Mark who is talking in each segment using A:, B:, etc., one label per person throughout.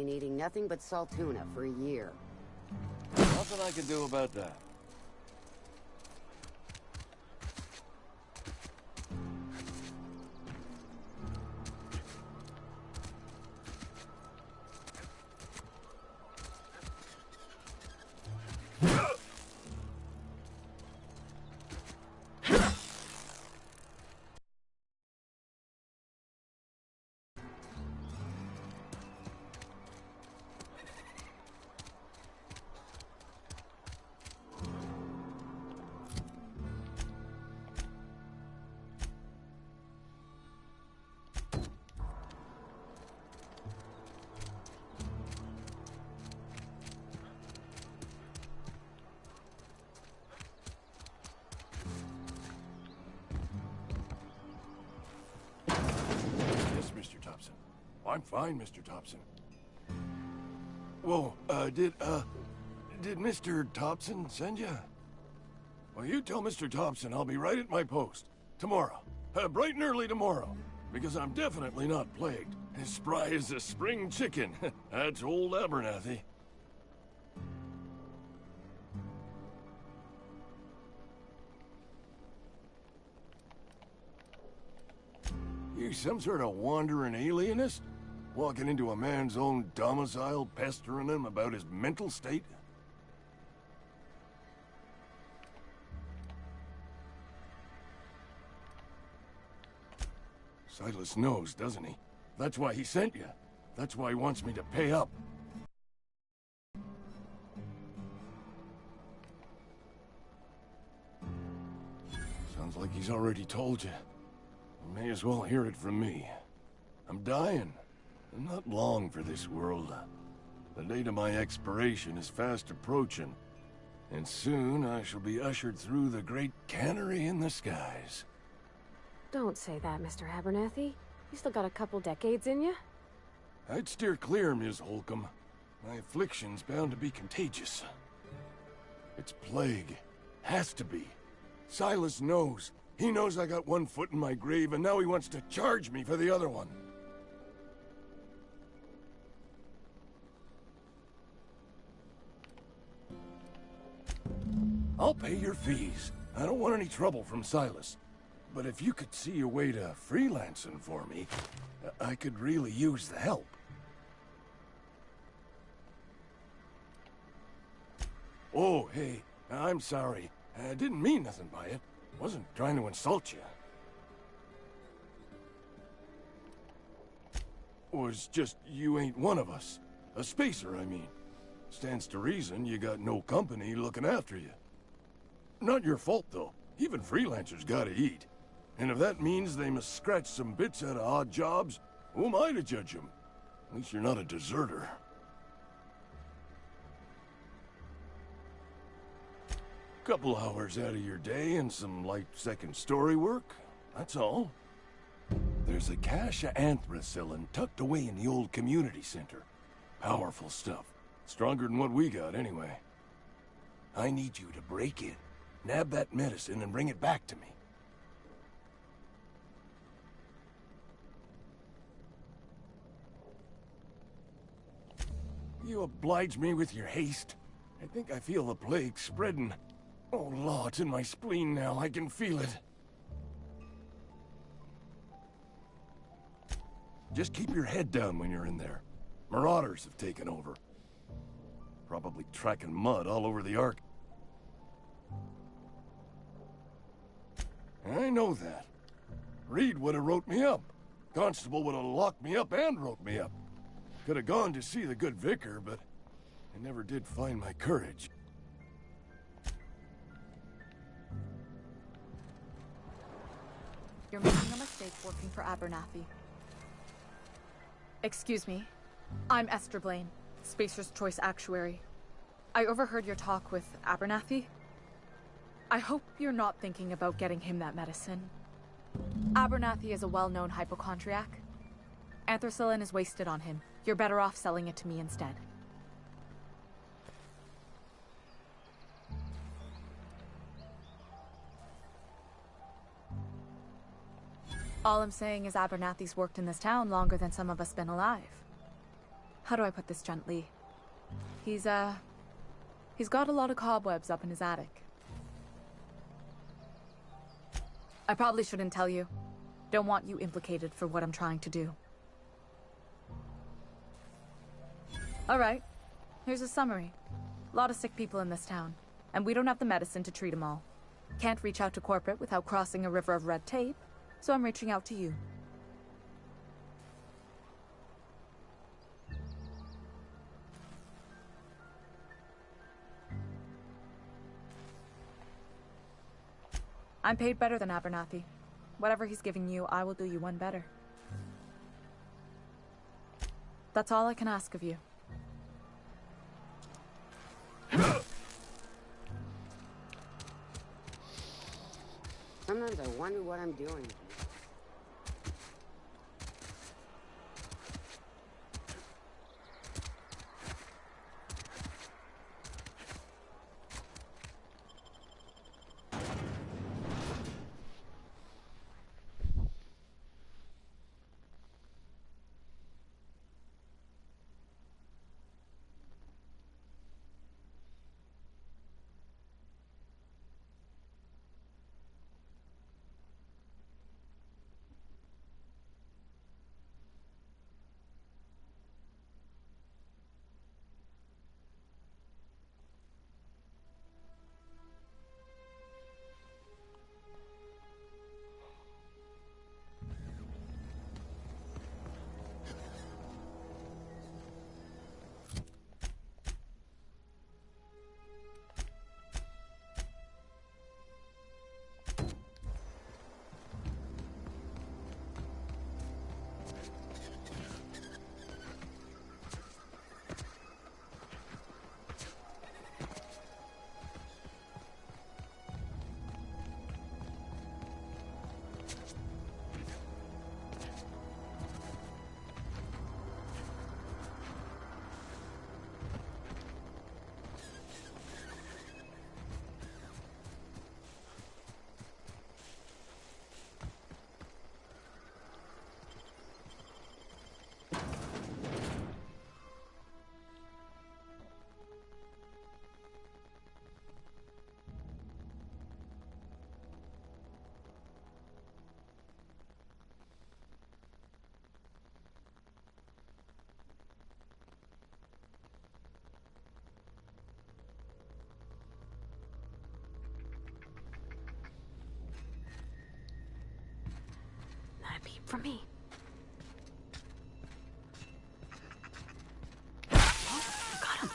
A: been eating nothing but salt tuna for a year.
B: Nothing I can do about that.
C: I'm fine, Mr. Thompson. Whoa, did Mr. Thompson send you? Well, you tell Mr. Thompson I'll be right at my post. Tomorrow. Bright and early tomorrow. Because I'm definitely not plagued. As spry as a spring chicken. That's old Abernathy. You some sort of wandering alienist? Walking into a man's own domicile, pestering him about his mental state? Silas knows, doesn't he? That's why he sent you. That's why he wants me to pay up. Sounds like he's already told you. You may as well hear it from me. I'm dying. I'm not long for this world. The date of my expiration is fast approaching, and soon I shall be ushered through the great cannery in the skies.
D: Don't say that, Mr. Abernathy. You still got a couple decades in you.
C: I'd steer clear, Ms. Holcomb. My affliction's bound to be contagious. It's plague. Has to be. Silas knows. He knows I got one foot in my grave, and now he wants to charge me for the other one. I'll pay your fees. I don't want any trouble from Silas. But if you could see a way to freelancing for me, I could really use the help. Oh, hey, I'm sorry. I didn't mean nothing by it. Wasn't trying to insult you. Was just you ain't one of us. A spacer, I mean. Stands to reason you got no company looking after you. Not your fault, though. Even freelancers gotta eat. And if that means they must scratch some bits out of odd jobs, who am I to judge them? At least you're not a deserter. Couple hours out of your day and some light second-story work, that's all. There's a cache of anthracillin tucked away in the old community center. Powerful stuff. Stronger than what we got, anyway. I need you to break in, nab that medicine, and bring it back to me. You oblige me with your haste. I think I feel the plague spreading. Oh, Lord, it's in my spleen now. I can feel it. Just keep your head down when you're in there. Marauders have taken over. Probably tracking mud all over the Ark. I know that. Reed would have wrote me up. Constable would have locked me up and wrote me up. Could have gone to see the good vicar, but I never did find my courage.
E: You're making a mistake working for Abernathy. Excuse me. I'm Esther Blaine, Spacer's Choice Actuary. I overheard your talk with Abernathy. I hope you're not thinking about getting him that medicine. Abernathy is a well-known hypochondriac. Anthracillin is wasted on him. You're better off selling it to me instead. All I'm saying is Abernathy's worked in this town longer than some of us been alive. How do I put this gently? He's got a lot of cobwebs up in his attic. I probably shouldn't tell you. Don't want you implicated for what I'm trying to do. Alright, here's a summary. A lot of sick people in this town, and we don't have the medicine to treat them all. Can't reach out to corporate without crossing a river of red tape, so I'm reaching out to you. I'm paid better than Abernathy. Whatever he's giving you, I will do you one better. That's all I can ask of you.
A: Sometimes I wonder what I'm doing.
D: Not a peep from me. Got him.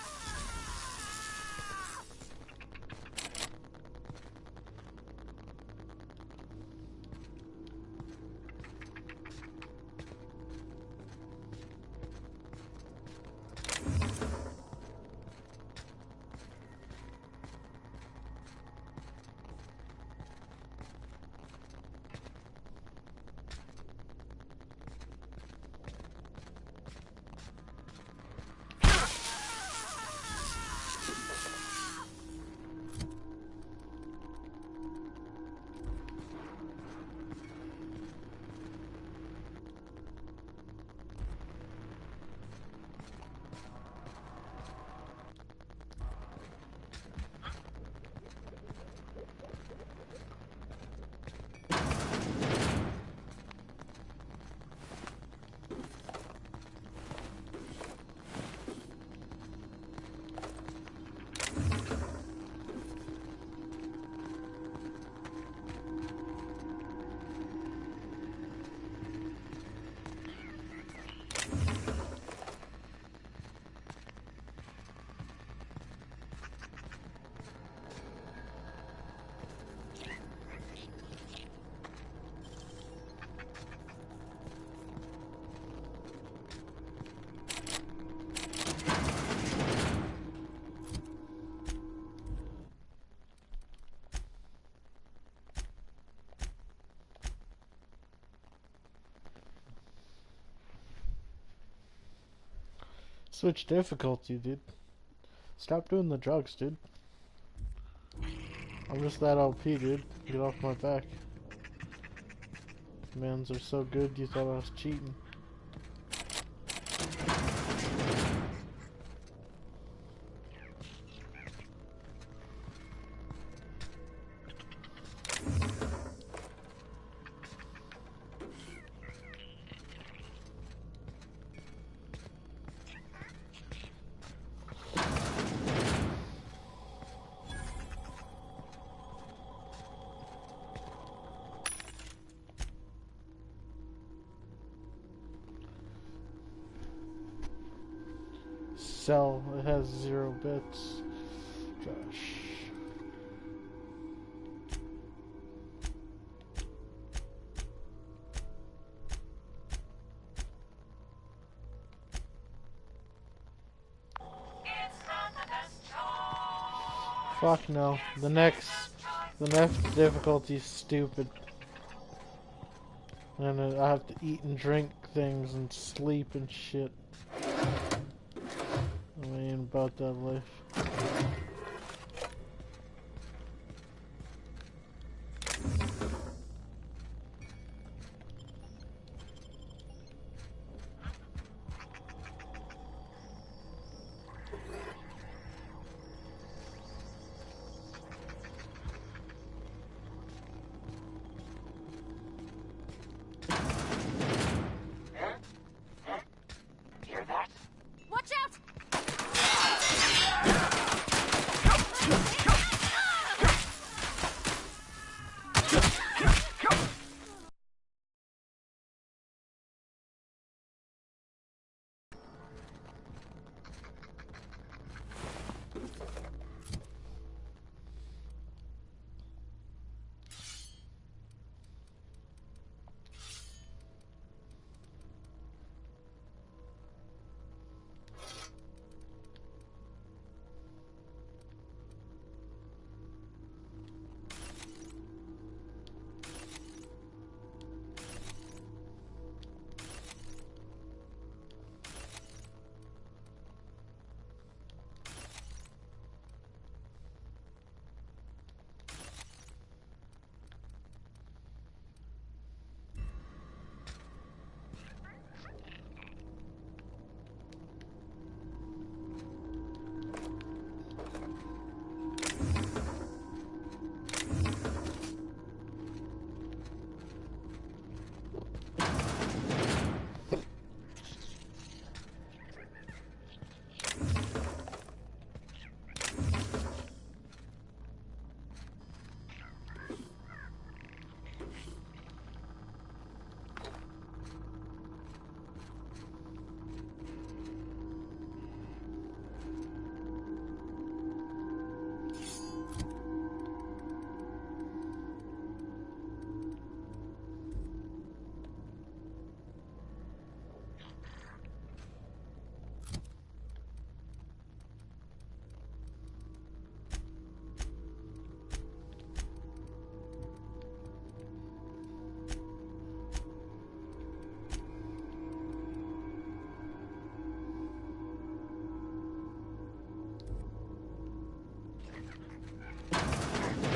F: Switch difficulty, dude. Stop doing the drugs, dude. I'm just that OP, dude. Get off my back. Commands are so good, you thought I was cheating. cell. It has 0 bits. Gosh. Fuck no. The next difficulty is stupid. And I have to eat and drink things and sleep and shit. I ain't about that life.
D: Watch out!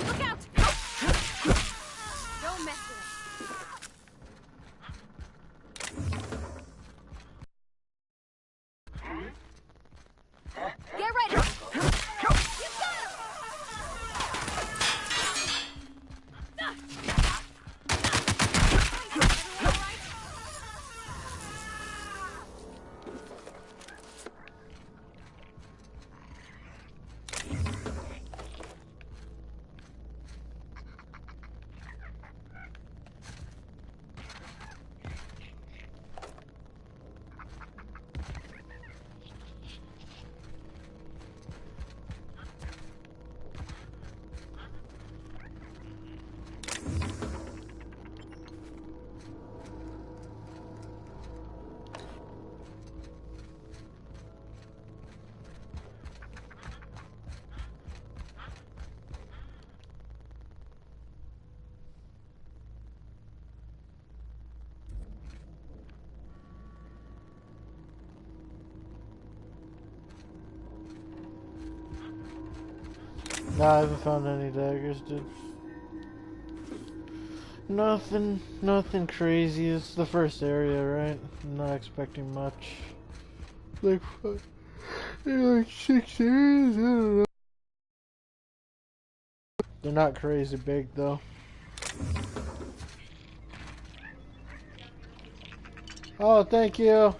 D: Look out! Don't mess with him. Get ready! You got him! Everyone all right?
F: Nah, I haven't found any daggers, dude. Nothing crazy. It's the first area, right? I'm not expecting much. Like 6 areas? I don't know. They're not crazy big, though. Oh, thank you.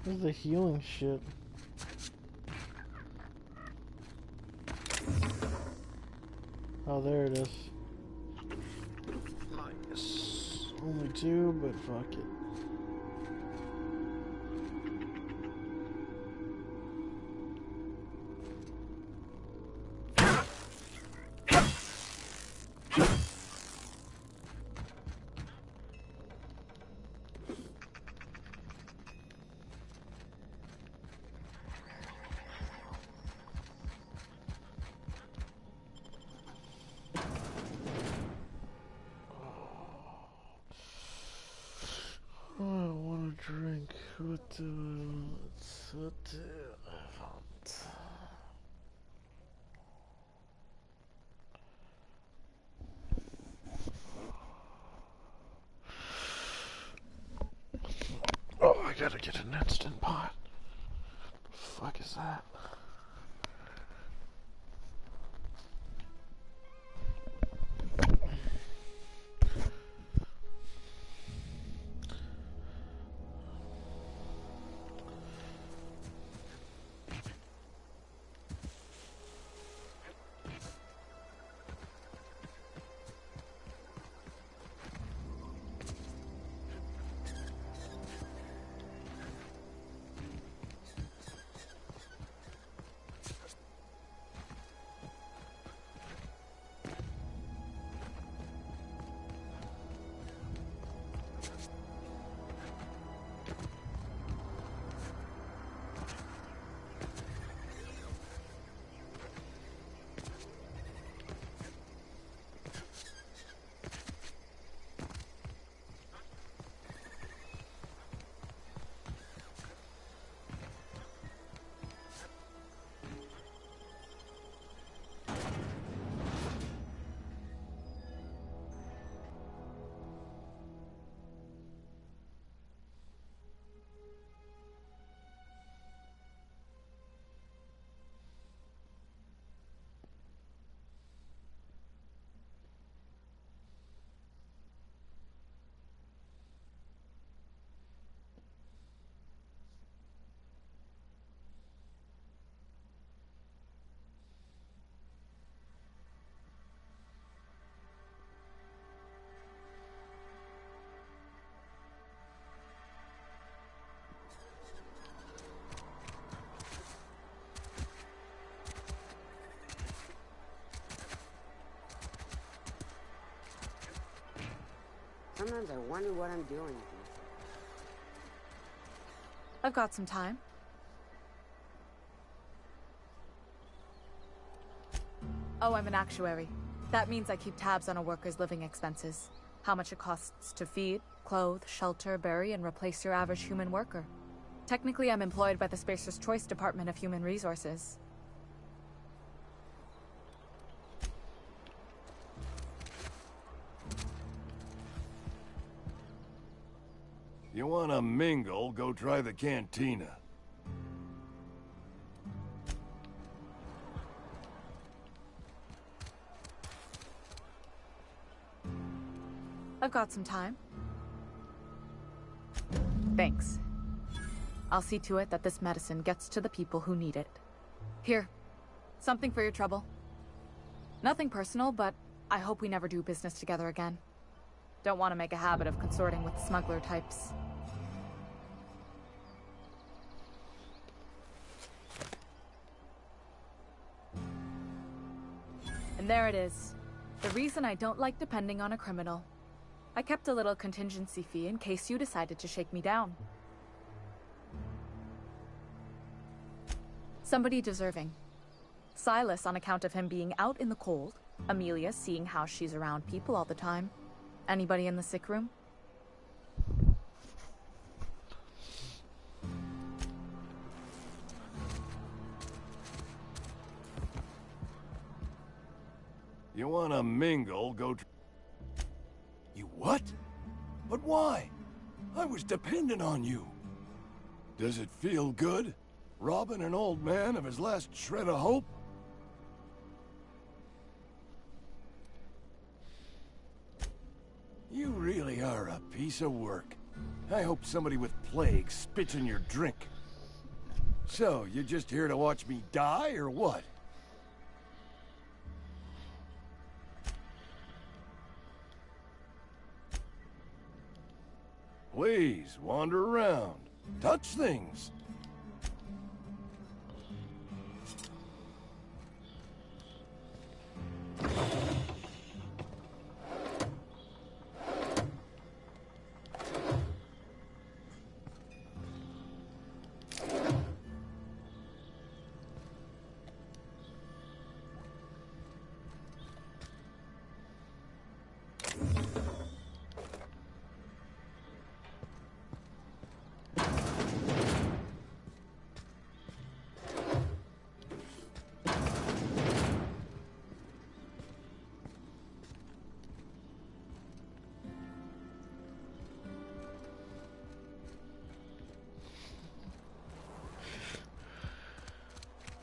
F: Where's the healing shit? Oh, there it is. Nice. Only 2, but fuck it. I want to drink. What do I want? Oh, I gotta get an instant pot. The fuck is that?
A: Sometimes I wonder what I'm doing.
E: I've got some time. Oh, I'm an actuary. That means I keep tabs on a worker's living expenses. How much it costs to feed, clothe, shelter, bury, and replace your average human worker. Technically, I'm employed by the Spacer's Choice Department of Human Resources.
C: You wanna mingle, go try the cantina.
E: I've got some time. Thanks. I'll see to it that this medicine gets to the people who need it. Here, something for your trouble. Nothing personal, but I hope we never do business together again. Don't want to make a habit of consorting with smuggler types. And there it is. The reason I don't like depending on a criminal. I kept a little contingency fee in case you decided to shake me down. Somebody deserving. Silas on account of him being out in the cold. Amelia seeing how she's around people all the time. Anybody in the sick room?
C: You wanna mingle, go You what? But why? I was dependent on you. Does it feel good? Robbing an old man of his last shred of hope? You really are a piece of work. I hope somebody with plague spits in your drink. So, you just here to watch me die, or what? Please, wander around. Touch things.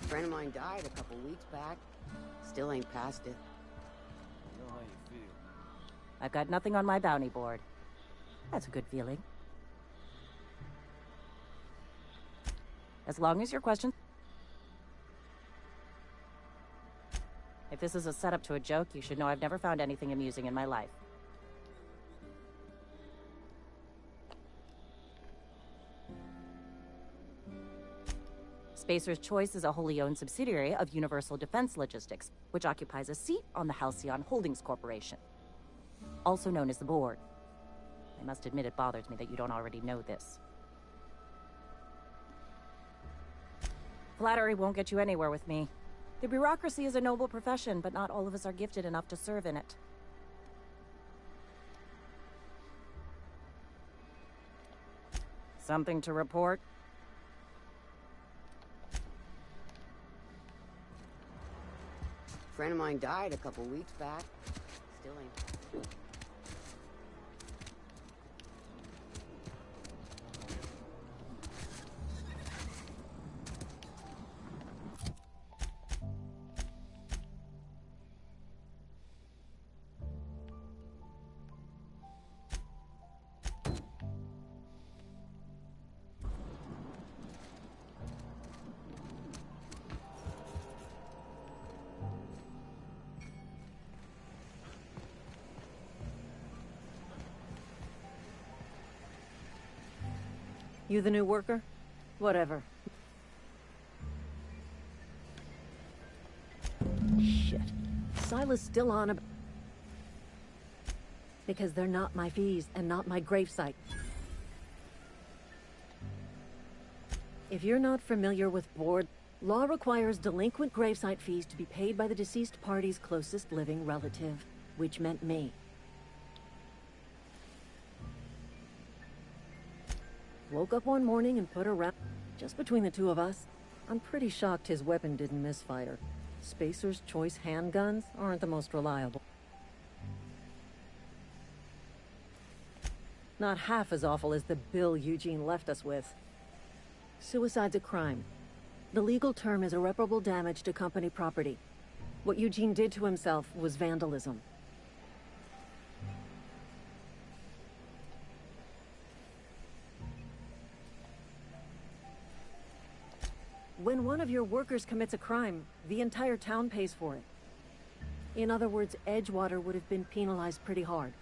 A: A friend of mine died a couple weeks back. Still ain't past it.
B: I know how you feel.
G: I've got nothing on my bounty board. That's a good feeling. As long as your question... If this is a setup to a joke, you should know I've never found anything amusing in my life. Spacer's Choice is a wholly owned subsidiary of Universal Defense Logistics, which occupies a seat on the Halcyon Holdings Corporation, also known as the Board. I must admit it bothers me that you don't already know this. Flattery won't get you anywhere with me. The bureaucracy is a noble profession, but not all of us are gifted enough to serve in it. Something to report?
A: A friend of mine died a couple weeks back. Still ain't.
H: You the new worker? Whatever. Shit. Silas still on about... Because they're not my fees and not my gravesite. If you're not familiar with board, law requires delinquent gravesite fees to be paid by the deceased party's closest living relative, which meant me. Woke up one morning and put around... Just between the two of us, I'm pretty shocked his weapon didn't misfire. Spacer's Choice handguns aren't the most reliable. Not half as awful as the bill Eugene left us with. Suicide's a crime. The legal term is irreparable damage to company property. What Eugene did to himself was vandalism. When one of your workers commits a crime, the entire town pays for it. In other words, Edgewater would have been penalized pretty hard.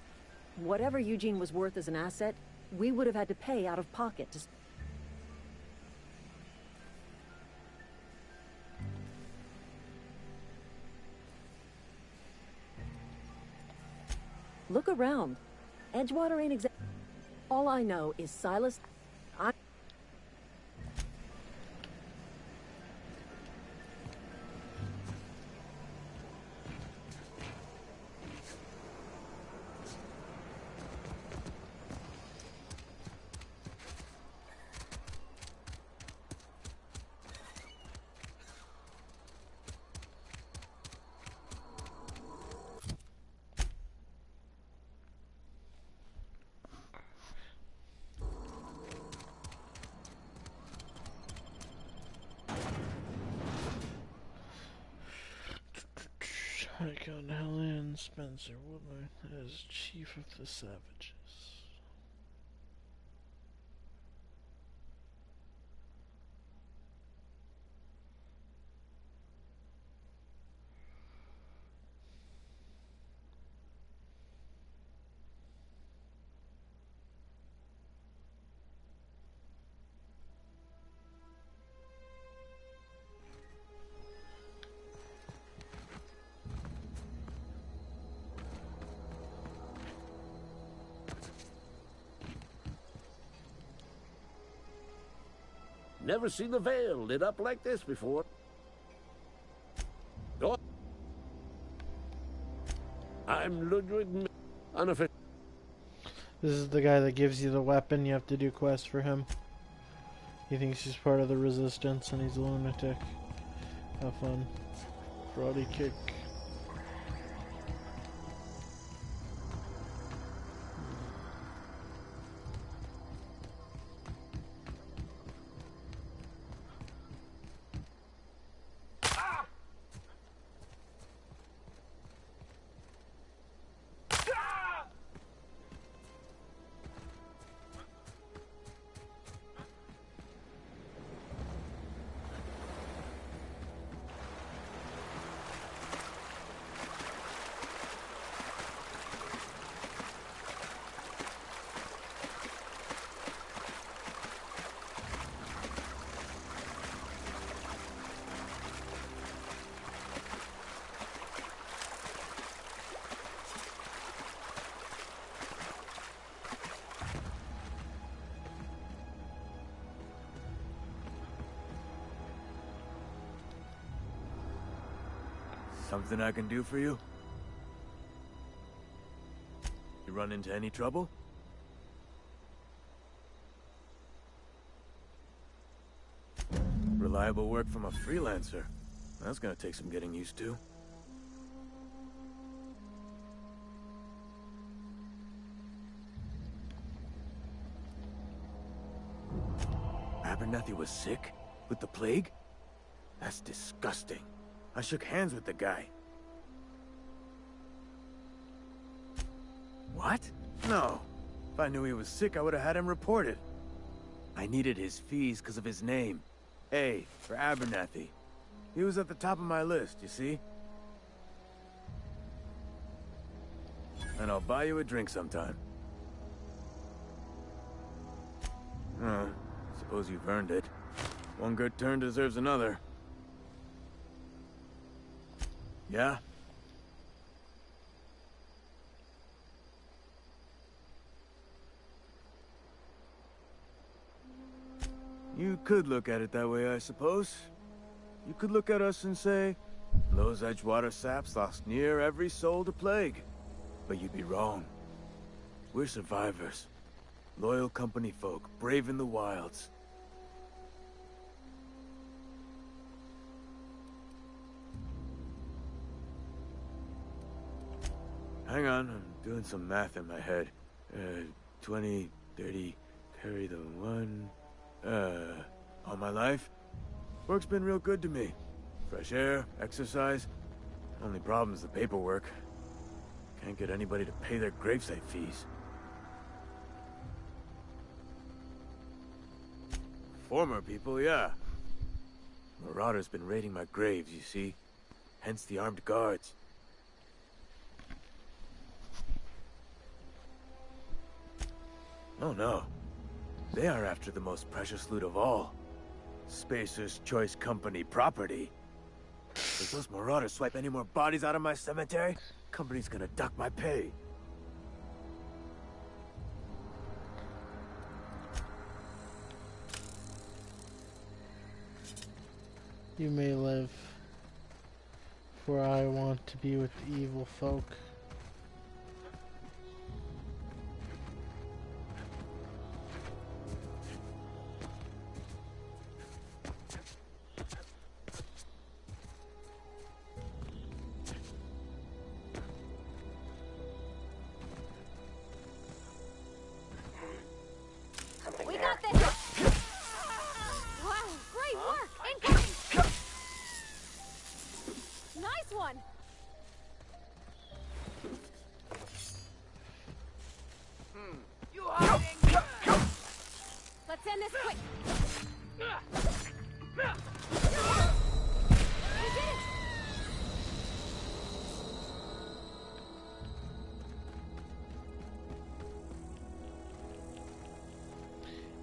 H: Whatever Eugene was worth as an asset, we would have had to pay out of pocket to... Look around. Edgewater ain't exact... All I know is Silas...
F: Icon Helene Spencer Woodler as Chief of the Savages.
I: Never seen the Vale lit up like this before. Oh. I'm Ludwig, unofficial.
F: This is the guy that gives you the weapon. You have to do quests for him. He thinks he's part of the resistance and he's a lunatic. Have fun. Karate kick.
B: Something I can do for you? You run into any trouble? Reliable work from a freelancer. That's gonna take some getting used to. Abernathy was sick? With the plague? That's disgusting. I shook hands with the guy. What? No. If I knew he was sick, I would have had him reported. I needed his fees because of his name. A for Abernathy. He was at the top of my list, you see? And I'll buy you a drink sometime. Suppose you've earned it. One good turn deserves another. Yeah? You could look at it that way, I suppose. You could look at us and say, those Edgewater saps lost near every soul to plague. But you'd be wrong. We're survivors. Loyal company folk, brave in the wilds. Hang on, I'm doing some math in my head. 20, 30, carry the one... all my life? Work's been real good to me. Fresh air, exercise. Only problem's the paperwork. Can't get anybody to pay their gravesite fees. Former people, yeah. Marauders been raiding my graves, you see. Hence the armed guards. Oh no. They are after the most precious loot of all. Spacer's Choice Company property. If those marauders swipe any more bodies out of my cemetery, company's gonna duck my pay.
F: You may live, for I want to be with the evil folk.
D: We got this! Wow, great work! Incoming! Nice one!
A: You hiding?
D: Let's end this quick! We did it!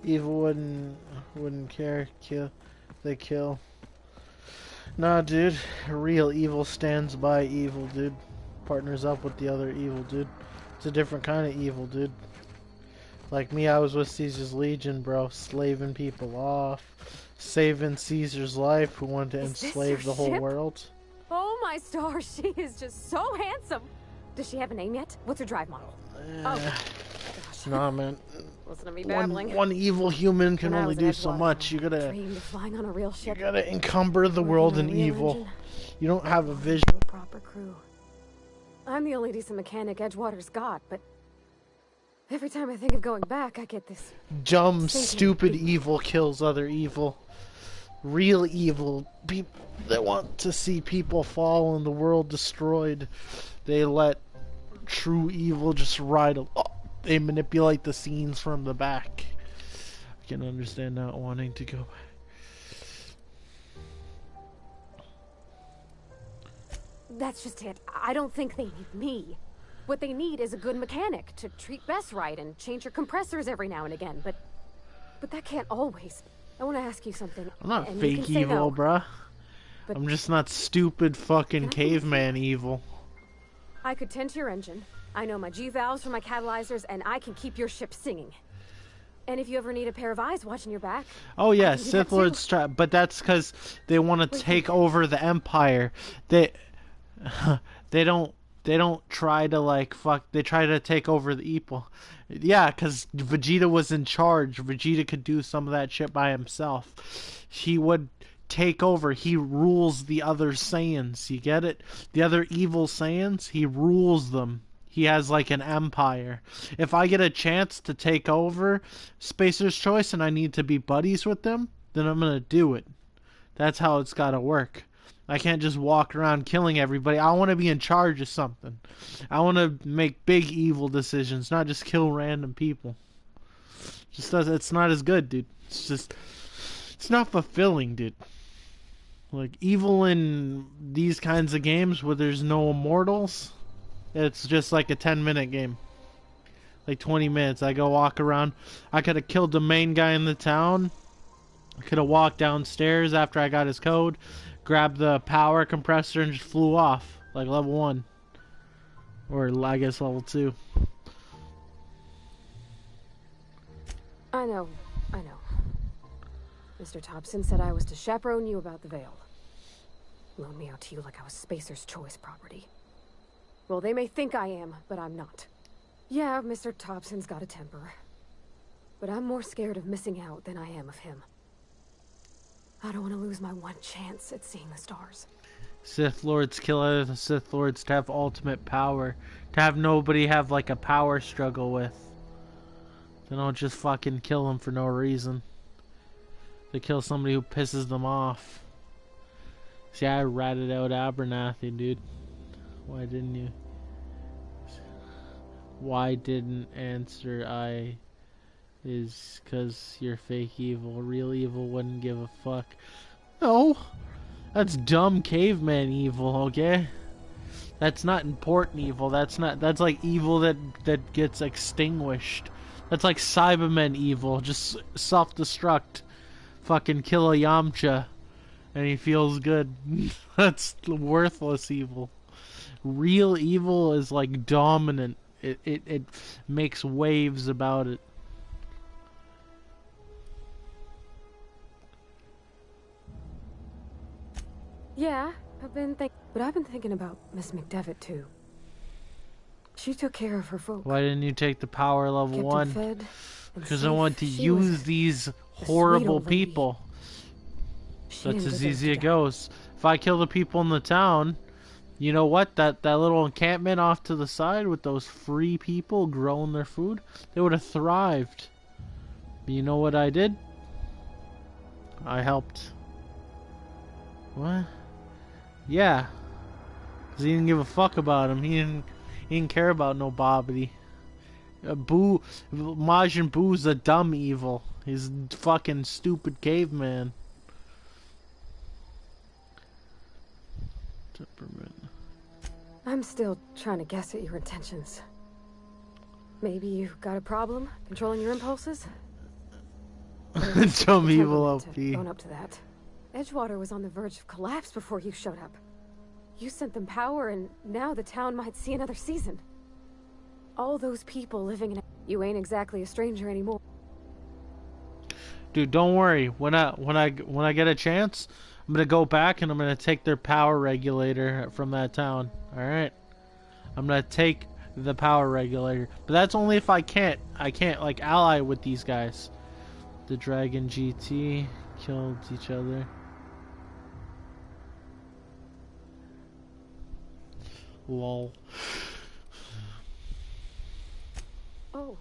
F: Evil wouldn't care. They kill. Nah, dude. Real evil stands by evil, dude. Partners up with the other evil, dude. It's a different kind of evil, dude. Like me, I was with Caesar's Legion, bro. Slaving people off. saving Caesar's life, who wanted to
D: Is this
F: enslave
D: your
F: the whole
D: ship?
F: world.
D: Oh my stars, she is just so handsome. Does she have a name yet? What's her drive model? Oh, gosh.
F: Nah, man.
D: Listen to me babbling.
F: One evil human can
D: When I
F: only
D: was in
F: do so
D: Edgewater,
F: much. You gotta
D: dreamed of flying on a real ship.
F: encumber the
D: Working
F: world
D: on a
F: in
D: real
F: evil.
D: engine.
F: You don't have a vision.
D: A proper crew. I'm the only decent mechanic Edgewater's got, but every time I think of going back, I get this
F: Dumb,
D: sinking
F: stupid
D: feeling.
F: evil kills other evil. Real evil, people that want to see people fall and the world destroyed, they let true evil just ride. They manipulate the scenes from the back. I can understand not wanting to go back.
D: That's just it. I don't think they need me. What they need is a good mechanic to treat Bess right and change her compressors every now and again, but that can't always. I want to ask you something.
F: I'm not
D: and you
F: fake
D: can say
F: evil,
D: no,
F: bruh.
D: but
F: I'm just not stupid fucking caveman evil.
D: I could tend to your engine. I know my G-valves for my catalyzers, and I can keep your ship singing. And if you ever need a pair of eyes watching your back...
F: Oh yeah,
D: can do that
F: Sith
D: too.
F: Lords try, but that's because they want to take over the Empire. They don't try to like fuck. They try to take over the evil. Yeah, because Vegeta was in charge. Vegeta could do some of that shit by himself. He would take over. He rules the other Saiyans. You get it? The other evil Saiyans, he rules them. He has like an empire. If I get a chance to take over Spacer's Choice and I need to be buddies with them, then I'm gonna do it. That's how it's gotta work. I can't just walk around killing everybody. I want to be in charge of something. I want to make big evil decisions, not just kill random people. It's not as good, dude. It's not fulfilling, dude. Like, evil in these kinds of games where there's no immortals, it's just like a 10-minute game. Like 20 minutes. I go walk around. I could have killed the main guy in the town. I could have walked downstairs after I got his code, grabbed the power compressor, and just flew off. Like level 1. Or I guess level 2.
D: I know. Mr. Thompson said I was to chaperone you about the Veil. Loan me out to you like I was Spacer's Choice property. Well, they may think I am, but I'm not. Yeah, Mr. Thompson's got a temper. But I'm more scared of missing out than I am of him. I don't want to lose my one chance at seeing the stars.
F: Sith Lords kill other Sith Lords to have ultimate power. To have nobody have like a power struggle with. They don't just fucking kill them for no reason. They kill somebody who pisses them off. See, I ratted out Abernathy, dude. Why didn't you? Why didn't answer I? Is because you're fake evil. Real evil wouldn't give a fuck. No! That's dumb caveman evil, okay? That's not important evil. That's like evil that gets extinguished. That's like Cybermen evil. Just self-destruct. Fucking kill a Yamcha. And he feels good. That's worthless evil. Real evil is like dominant. It makes waves about it.
D: Yeah, I've been thinking about Miss McDevitt too. She took care of her folk.
F: Why didn't you take the power level
D: Kept
F: 1?
D: her fed and
F: Because I
D: safe.
F: want to
D: She
F: use
D: was
F: these
D: a
F: horrible
D: sweet old lady.
F: people.
D: She
F: That's
D: didn't
F: as
D: deserve
F: easy
D: to
F: it
D: die.
F: goes. If I kill the people in the town, you know what? That little encampment off to the side with those free people growing their food, they would have thrived. But you know what I did? I helped. What? Yeah. Because he didn't give a fuck about him. He didn't care about no Bobbity. Majin Buu's a dumb evil. He's a fucking stupid caveman. Temperament.
D: I'm still trying to guess at your intentions. Maybe you've got a problem controlling your impulses?
F: Dumb evil
D: Temperament
F: OP.
D: to own up to that. Edgewater was on the verge of collapse before you showed up. You sent them power, and now the town might see another season. All those people living in... You ain't exactly a stranger anymore.
F: Dude, don't worry. When I get a chance, I'm gonna go back and I'm gonna take their power regulator from that town. All right. I'm gonna take the power regulator, but that's only if I can't like ally with these guys. The Dragon GT killed each other. Lol.
D: Oh.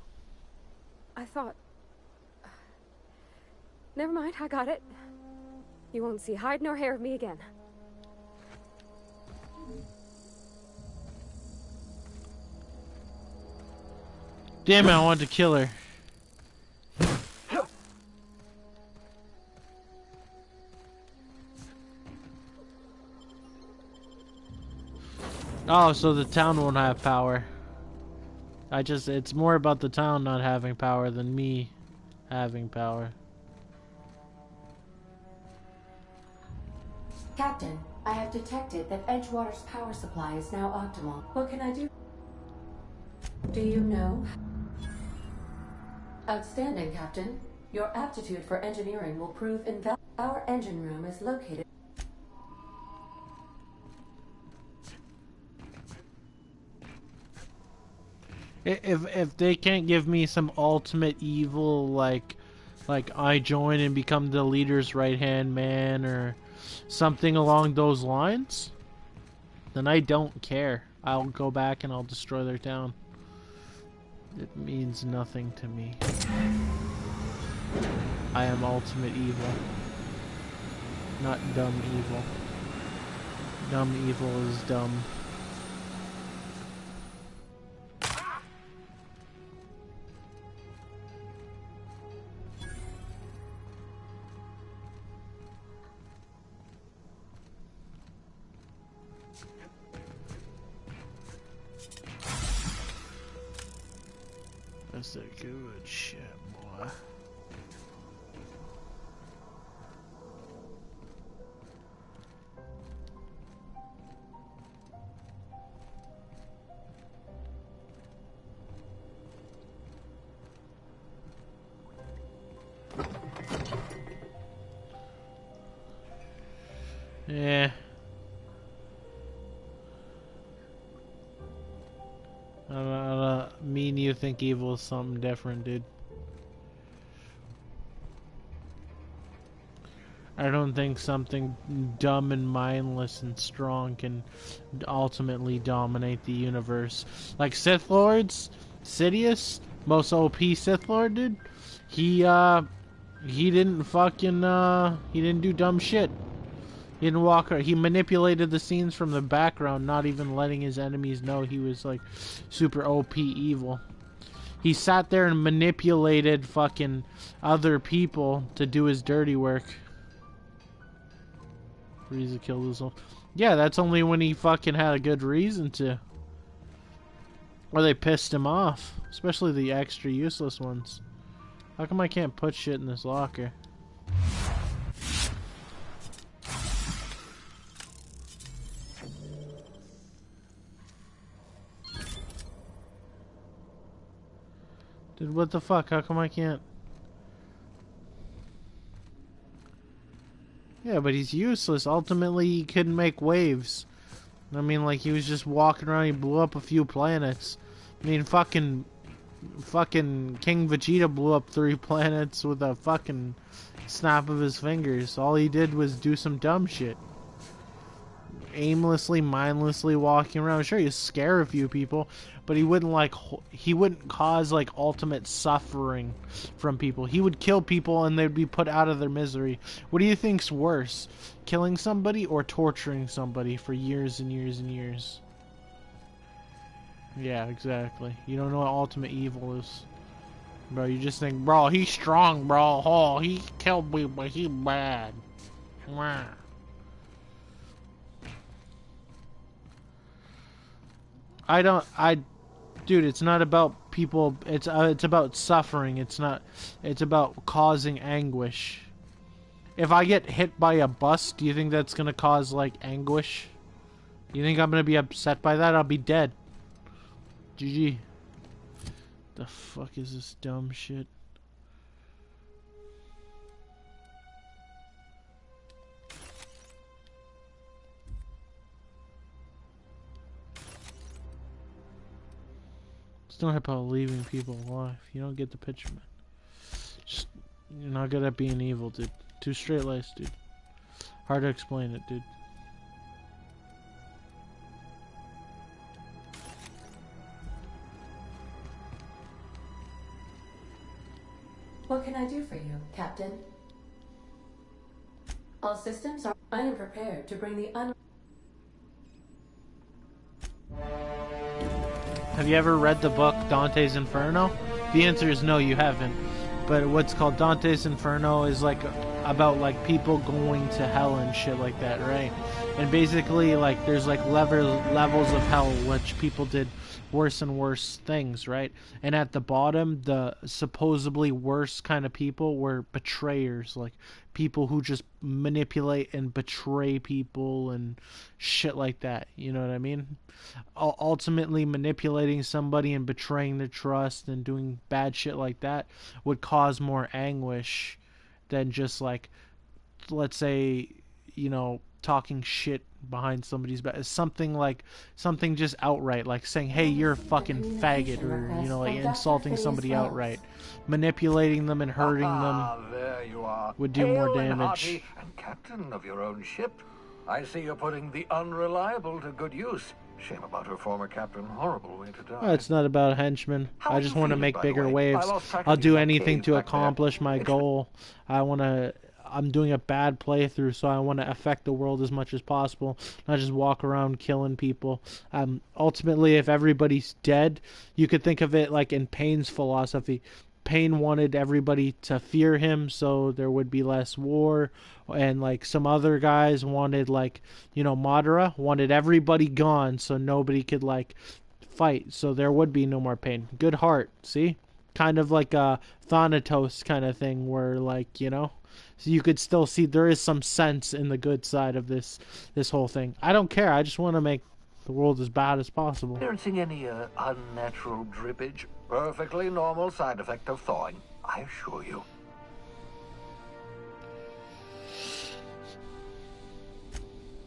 D: I thought... Never mind, I got it. You won't see hide nor hair of me again.
F: Damn it, I wanted to kill her. Oh, so the town won't have power. It's more about the town not having power than me having power.
J: Captain, I have detected that Edgewater's power supply is now optimal. What can I do? Do you know? Outstanding, Captain. Your aptitude for engineering will prove invaluable. Our engine room is located.
F: If they can't give me some ultimate evil like I join and become the leader's right hand man or something along those lines, then I don't care. I'll go back and I'll destroy their town. It means nothing to me. I am ultimate evil, not dumb evil. Dumb evil is dumb. That's a good shit, boy. Yeah. Me and you think evil is something different, dude. I don't think something dumb and mindless and strong can ultimately dominate the universe. Like Sith Lords, Sidious, most OP Sith Lord, dude. He didn't fucking he didn't do dumb shit. He didn't walk. He manipulated the scenes from the background, not even letting his enemies know he was like super OP evil. He sat there and manipulated fucking other people to do his dirty work. Reason to kill himself. Yeah, that's only when he fucking had a good reason to. Or they pissed him off. Especially the extra useless ones. How come I can't put shit in this locker? Dude, what the fuck? How come I can't? Yeah, but he's useless. Ultimately, he couldn't make waves. I mean, like, he was just walking around, he blew up a few planets. I mean, fucking King Vegeta blew up 3 planets with a fucking snap of his fingers. All he did was do some dumb shit. Aimlessly, mindlessly walking around. Sure, you scare a few people, but he wouldn't cause like ultimate suffering from people. He would kill people and they'd be put out of their misery. What do you think's worse, killing somebody or torturing somebody for years and years and years? Yeah, exactly. You don't know what ultimate evil is, bro. You just think, bro, he's strong, bro. Oh, he killed me, but he's bad. Dude, it's not about people, it's about suffering, it's about causing anguish. If I get hit by a bus, do you think that's gonna cause, like, anguish? You think I'm gonna be upset by that? I'll be dead. GG. The fuck is this dumb shit? not about leaving people alive. You don't get the picture, man. Just, you're not good at being evil, dude. Too straight-laced, dude. Hard to explain it, dude.
J: What can I do for you, Captain? All systems are... I am prepared to bring the
F: Have you ever read the book Dante's Inferno? The answer is no, you haven't. But what's called Dante's Inferno is like about like people going to hell and shit like that, right? And basically like there's like levels of hell which people did worse and worse things, right? And at the bottom, the supposedly worst kind of people were betrayers, like people who just manipulate and betray people and shit like that. You know what I mean? Ultimately, manipulating somebody and betraying their trust and doing bad shit like that would cause more anguish than just like, let's say, you know, talking shit behind somebody's back. Something just outright, like saying, hey, you're a fucking faggot, or, you know, like insulting somebody outright. Manipulating them and hurting them
K: there you are.
F: would do more damage.
K: Hearty and captain of your own ship. I see you're putting the unreliable to good use. Shame about her former captain. Horrible way to die.
F: Oh, it's not about henchmen. I just want to make bigger waves. I'll do anything to accomplish my goal. I'm doing a bad playthrough, so I want to affect the world as much as possible, not just walk around killing people. Ultimately, if everybody's dead, you could think of it like in Payne's philosophy. Payne wanted everybody to fear him so there would be less war, and like some other guys wanted, like, you know, Madara wanted everybody gone so nobody could like fight, so there would be no more pain. Good heart, see? Kind of like a Thanatos kind of thing where, like, you know, so you could still see there is some sense in the good side of this whole thing. I don't care. I just want to make the world as bad as possible.
K: Experiencing any unnatural drippage? Perfectly normal side effect of thawing, I assure you.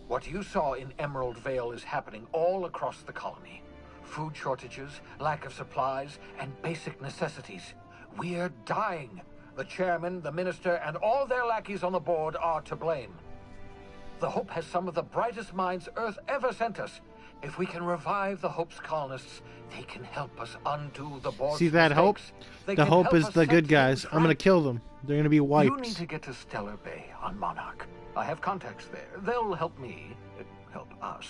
K: What you saw in Emerald Vale is happening all across the colony. Food shortages, lack of supplies, and basic necessities. We're dying. The chairman, the minister, and all their lackeys on the board are to blame. The Hope has some of the brightest minds Earth ever sent us. If we can revive the Hope's colonists, they can help us undo the board's
F: See that Hope? The Hope is the good guys. I'm gonna kill them. They're gonna be wiped.
K: You need to get to Stellar Bay on Monarch. I have contacts there. They'll help me, help us.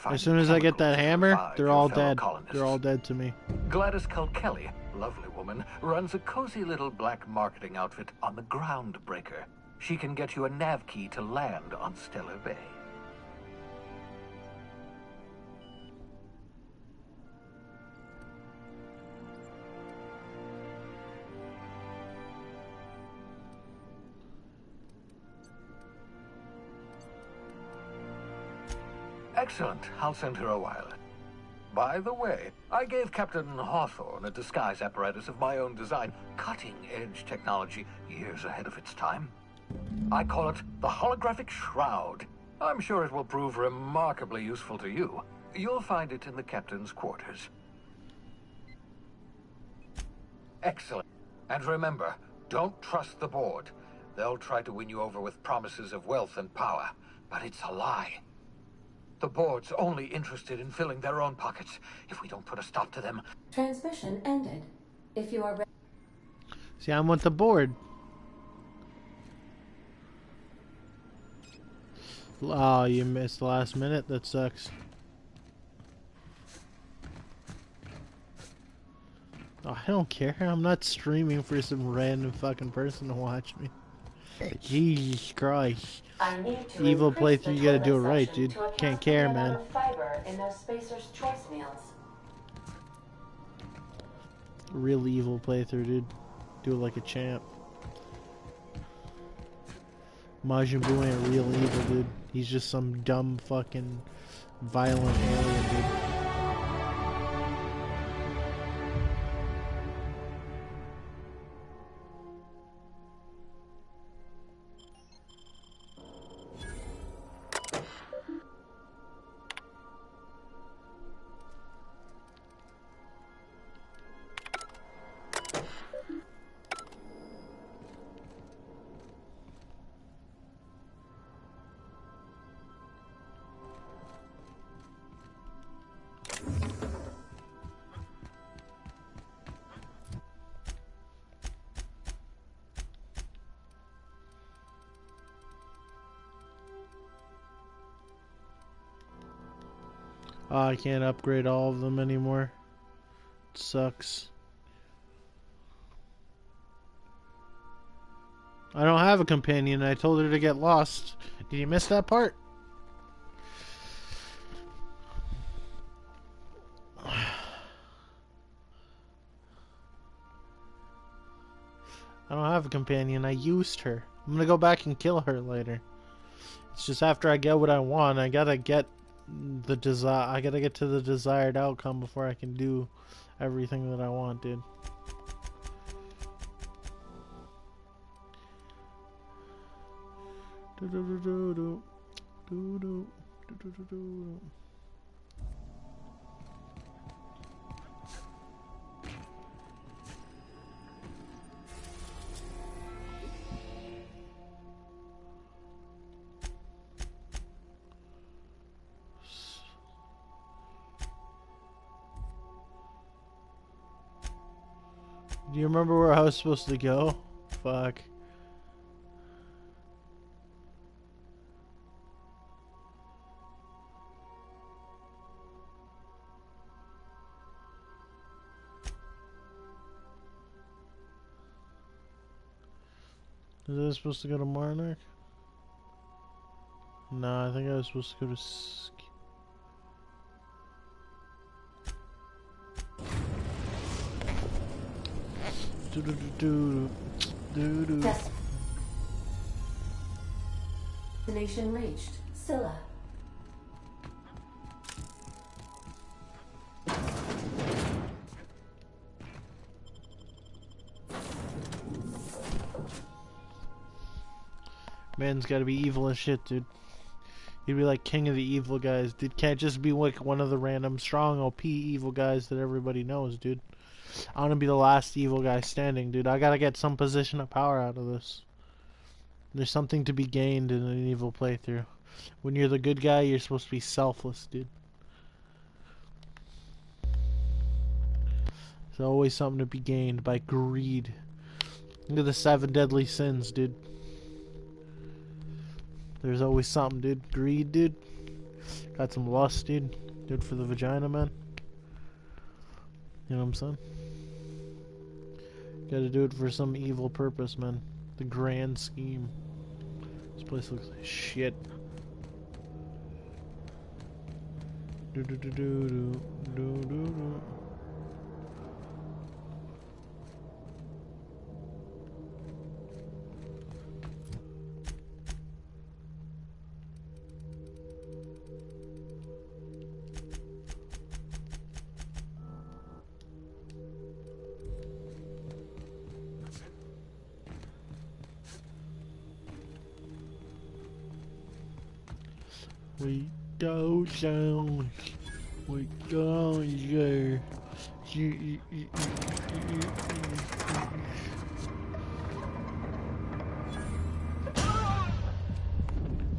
F: As soon as I get that hammer, they're all dead. They're all dead to me.
K: Gladys Kilkelly, lovely woman, runs a cozy little black marketing outfit on the Groundbreaker. She can get you a nav key to land on Stellar Bay. Excellent. I'll send her a wire. By the way, I gave Captain Hawthorne a disguise apparatus of my own design, cutting-edge technology, years ahead of its time. I call it the Holographic Shroud. I'm sure it will prove remarkably useful to you. You'll find it in the captain's quarters. Excellent. And remember, don't trust the board. They'll try to win you over with promises of wealth and power, but it's a lie. The board's only interested in filling their own pockets. If we don't put a stop to them...
J: Transmission ended. If you are ready...
F: See, I'm with the board. Oh, you missed the last minute? That sucks. Oh, I don't care. I'm not streaming for some random fucking person to watch me. Jesus Christ. Evil playthrough, you gotta do it right, dude. Can't care, man.
J: Fiber in those Spacer's Choice meals.
F: Real evil playthrough, dude. Do it like a champ. Majin Buu ain't real evil, dude. He's just some dumb fucking violent alien, dude. Oh, I can't upgrade all of them anymore. It sucks. I don't have a companion. I told her to get lost. Did you miss that part? I don't have a companion. I used her. I'm gonna go back and kill her later. It's just after I get what I want, I gotta get the I gotta get to the desired outcome before I can do everything that I want, dude. Do you remember where I was supposed to go? Fuck. Was I supposed to go to Marnock? No, I think I was supposed to go to
J: Destination reached. Scylla.
F: Man's gotta be evil as shit, dude. He'd be like king of the evil guys, dude. Can't just be like one of the random strong OP evil guys that everybody knows, dude. I want to be the last evil guy standing, dude. I gotta get some position of power out of this. There's something to be gained in an evil playthrough. When you're the good guy, you're supposed to be selfless, dude. There's always something to be gained by greed. Look at the 7 deadly sins, dude. There's always something, dude. Greed, dude. Got some lust, dude. Do it for the vagina, man. You know what I'm saying? Gotta do it for some evil purpose, man. The grand scheme. This place looks like shit. Do do do do do do do do. We go down. We go there.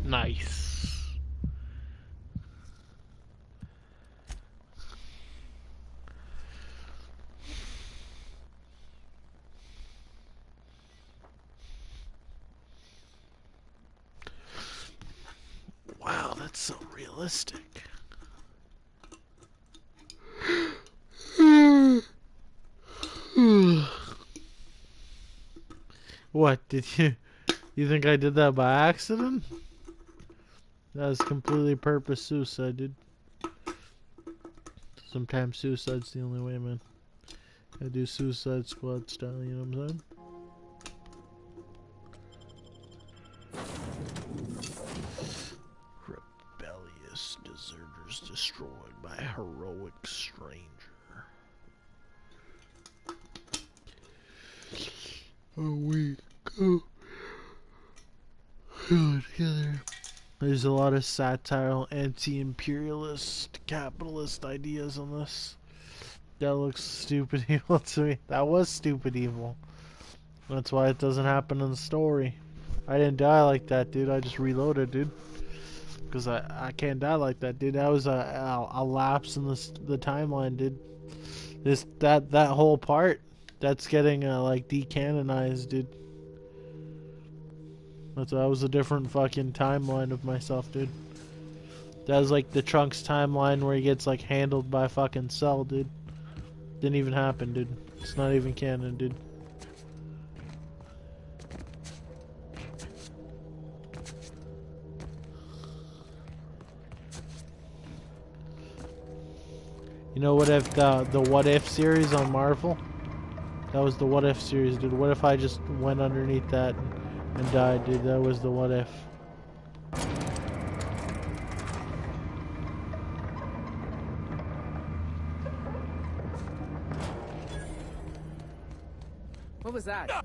F: Nice. Wow, that's so realistic. What, did you think I did that by accident? That was completely purpose suicide, dude. Sometimes suicide's the only way, man. I do Suicide Squad style, you know what I'm saying? Rebellious deserters destroyed by a heroic stranger. We go together. There's a lot of satirical, anti-imperialist, capitalist ideas on this. That looks stupid evil to me. That was stupid evil. That's why it doesn't happen in the story. I didn't die like that, dude. I just reloaded, dude. Because I can't die like that, dude. That was a lapse in the timeline, dude. That whole part, that's getting like decanonized, dude. That was a different fucking timeline of myself, dude. That was like the Trunks timeline where he gets like handled by fucking Cell, dude. Didn't even happen, dude. It's not even canon, dude. You know what if the What If series on Marvel? That was the What If series, dude. What if I just went underneath that and died, dude? That was the What If.
L: What was that?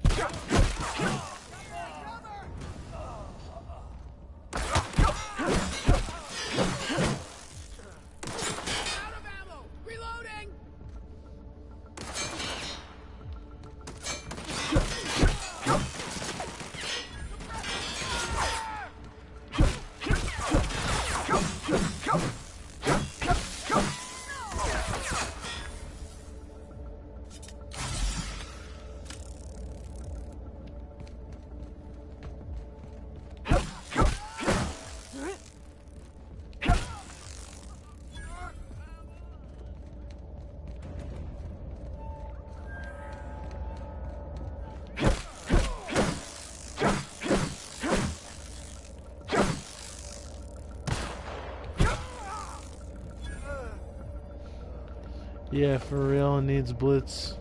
F: Yeah, for real, it needs Blitz.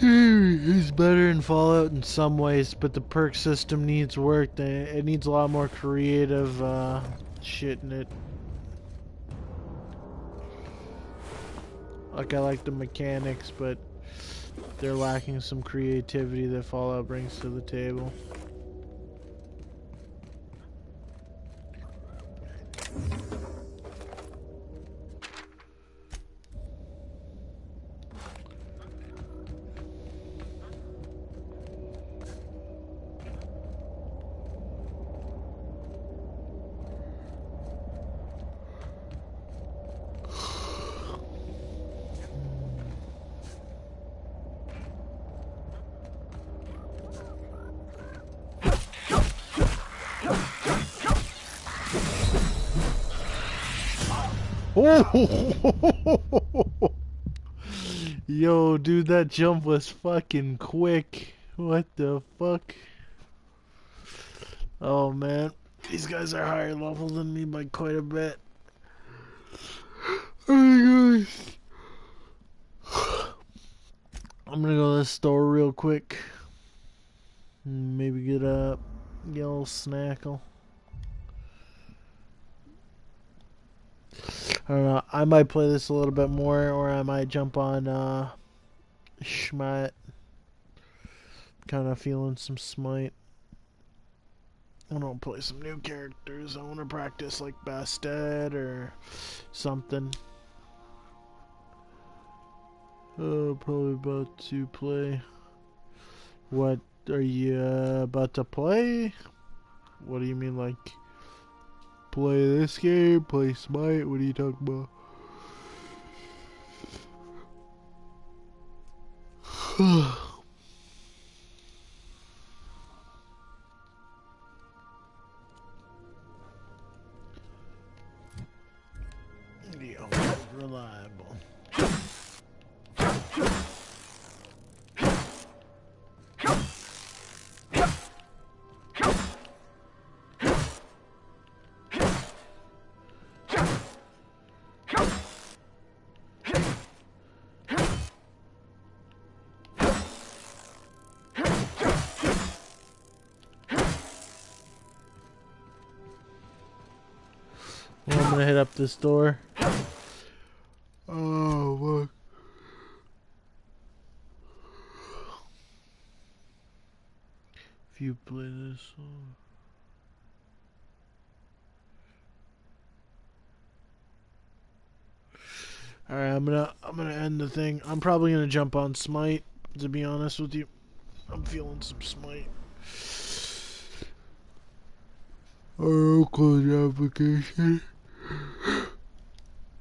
F: It's better in Fallout in some ways, but the perk system needs work. It needs a lot more creative shit in it. Like, I like the mechanics, but they're lacking some creativity that Fallout brings to the table. Yo, dude, that jump was fucking quick. What the fuck? Oh, man. These guys are higher level than me by quite a bit. Oh my gosh. I'm gonna go to the store real quick. Maybe get a little snackle. I don't know. I might play this a little bit more, or I might jump on Schmidt. Kind of feeling some Smite. I want to play some new characters. I want to practice like Bastet or something. Probably about to play. What are you about to play? What do you mean, like play this game? Play Smite? What are you talking about? Reliable. Well, I'm gonna hit up this door. Oh, look. If you play this song. Alright, I'm gonna end the thing. I'm probably gonna jump on Smite, to be honest with you. I'm feeling some Smite. I'll close the application.